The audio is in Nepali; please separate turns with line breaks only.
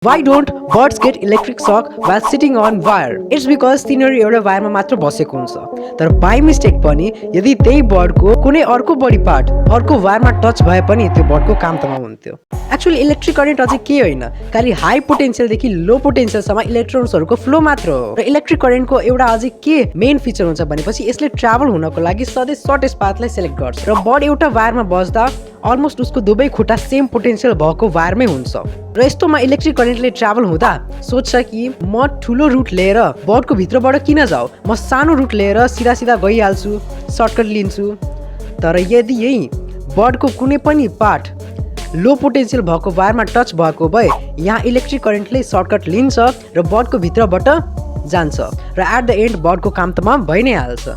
Why don't birds get electric shock while sitting on wire? It's because तिनीहरू एउटा वायरमा मात्र बसेको हुन्छ तर बाई मिस्टेक पनि यदि त्यही बर्डको कुनै अर्को बडी पार्ट अर्को वायरमा टच भए पनि त्यो बर्डको काम तमा हुन्थ्यो। एक्चुअली इलेक्ट्रिक करेन्ट अझै के होइन खालि हाई पोटेन्शियलदेखि लो पोटेन्शियलसम्म इलेक्ट्रोन्सहरूको फ्लो मात्र हो। र इलेक्ट्रिक करेन्टको एउटा अझै के मेन फिचर हुन्छ भनेपछि यसले ट्राभल हुनको लागि सधैँ सर्टेस्ट पाथलाई सेलेक्ट गर्छ र बर्ड एउटा वायरमा बस्दा अलमोस्ट उसको दुवै खुट्टा सेम पोटेन्शियल भएको वायरमै हुन्छ र यस्तोमा इलेक्ट्रिक करेन्टले ट्राभल हुँदा सोच्छ कि म ठुलो रुट लिएर बर्डको भित्रबाट किन जाऊ, म सानो रुट लिएर सिधा सिधा गइहाल्छु, सर्टकट लिन्छु। तर यदि यही बर्डको कुनै पनि पार्ट लो पोटेन्शियल भएको वायरमा टच भएको भए यहाँ इलेक्ट्रिक करेन्टले सर्टकट लिन्छ र बर्डको भित्रबाट जान्छ र एट द एन्ड बर्डको काम तमाम भइ नै हाल्छ।